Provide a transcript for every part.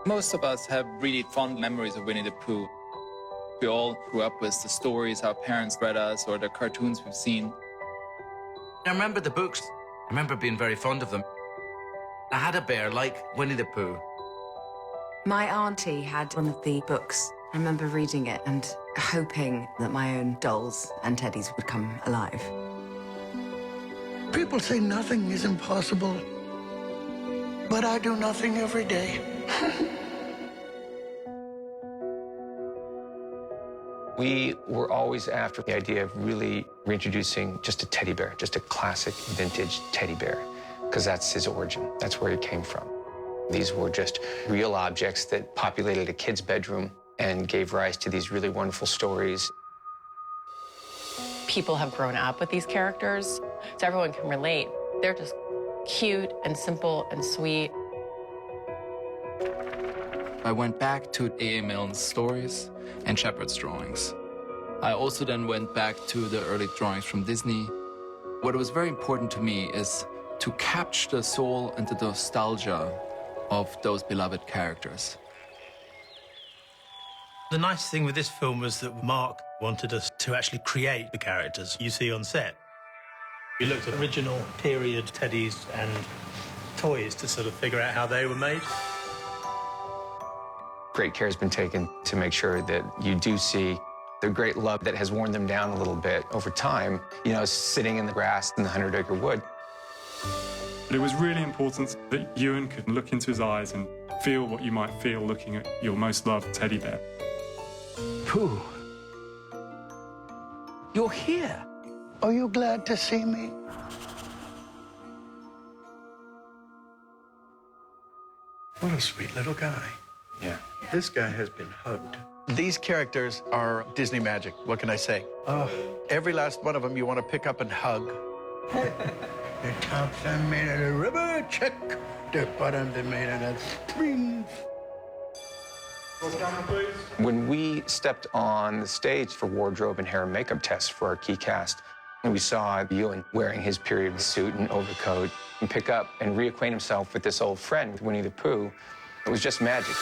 Most of us have really fond memories of Winnie the Pooh. We all grew up with the stories our parents read us or the cartoons we've seen. I remember the books. I remember being very fond of them. I had a bear like Winnie the Pooh. My auntie had one of the books. I remember reading it and hoping that my own dolls and teddies would come alive. People say nothing is impossible, but I do nothing every day. We were always after the idea of really reintroducing just a teddy bear, just a classic vintage teddy bear, because that's his origin. That's where he came from. These were just real objects that populated a kid's bedroom and gave rise to these really wonderful stories. People have grown up with these characters, so everyone can relate. They're just cute and simple and sweet. I went back to A.A. Milne's stories and Shepard's drawings. I also then went back to the early drawings from Disney. What was very important to me is to capture the soul and the nostalgia of those beloved characters. The nice thing with this film was that Mark wanted us to actually create the characters you see on set. We looked at original period teddies and toys to sort of figure out how they were made. Great care has been taken to make sure that you do see the great love that has worn them down a little bit over time, you know, sitting in the grass in the 100-acre wood. But it was really important that Ewan could look into his eyes and feel what you might feel looking at your most loved teddy bear. Pooh, you're here. Are you glad to see me? What a sweet little guy. Yeah. This guy has been hugged. These characters are Disney magic. What can I say? Every last one of them you want to pick up and hug. The tops are made out of rubber, check. The bottoms are made out of springs. When we stepped on the stage for wardrobe and hair and makeup tests for our key cast, and we saw Ewan wearing his period suit and overcoat and pick up and reacquaint himself with this old friend, Winnie the Pooh, it was just magic.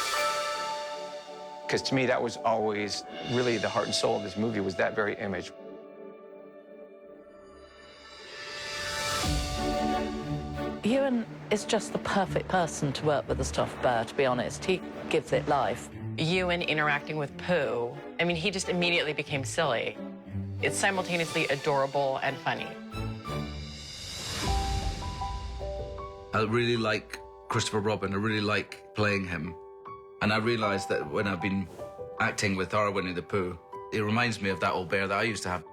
Because to me, that was always really the heart and soul of this movie, was that very image. Ewan is just the perfect person to work with a stuffed bear, to be honest. He gives it life. Ewan interacting with Pooh, I mean, he just immediately became silly. It's simultaneously adorable and funny. I really like Christopher Robin. I really like playing him. And I realised that when I've been acting with our Winnie the Pooh, it reminds me of that old bear that I used to have.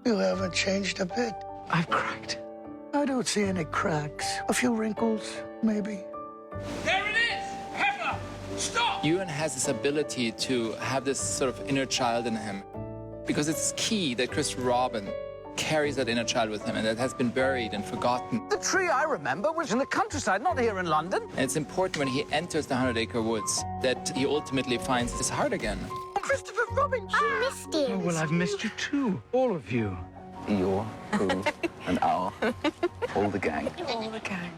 You haven't changed a bit. I've cracked. I don't see any cracks. A few wrinkles, maybe. There it is! Pepper! Stop! Ewan has this ability to have this sort of inner child in him, because it's key that Christopher Robin carries that inner child with him, and that has been buried and forgotten. The tree I remember was in the countryside, not here in London. And it's important when he enters the 100-acre woods that he ultimately finds his heart again. Christopher Robin! I missed it. Oh, well, I've missed you too, all of you. Your, Pooh, and our, all the gang. All the gang.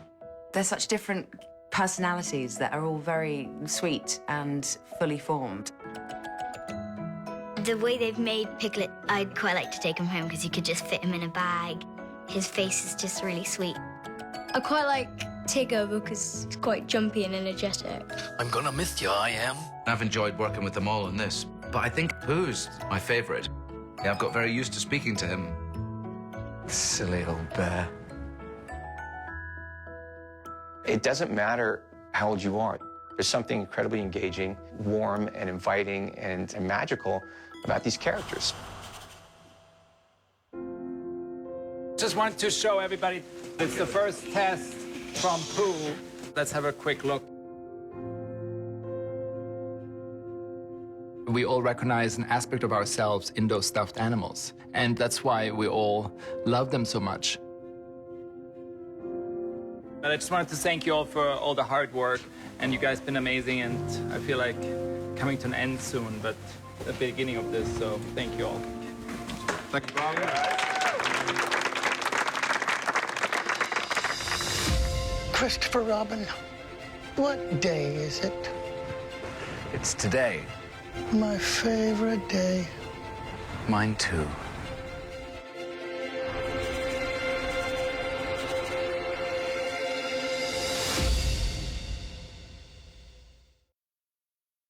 They're such different personalities that are all very sweet and fully formed. The way they've made Piglet, I'd quite like to take him home because you could just fit him in a bag. His face is just really sweet. I quite like Tigger because he's quite jumpy and energetic. I'm gonna miss you, I am. I've enjoyed working with them all in this, but I think Pooh's my favourite. Yeah, I've got very used to speaking to him. Silly old bear. It doesn't matter how old you are. There's something incredibly engaging, warm, and inviting, and magical about these characters. Just wanted to show everybody it's the first test from Pooh. Let's have a quick look. We all recognize an aspect of ourselves in those stuffed animals, and that's why we all love them so much. I just wanted to thank you all for all the hard work, and you guys have been amazing, and I feel like coming to an end soon, but the beginning of this, so thank you all. Thank you, Bob. Christopher Robin, what day is it? It's today. My favorite day. Mine too.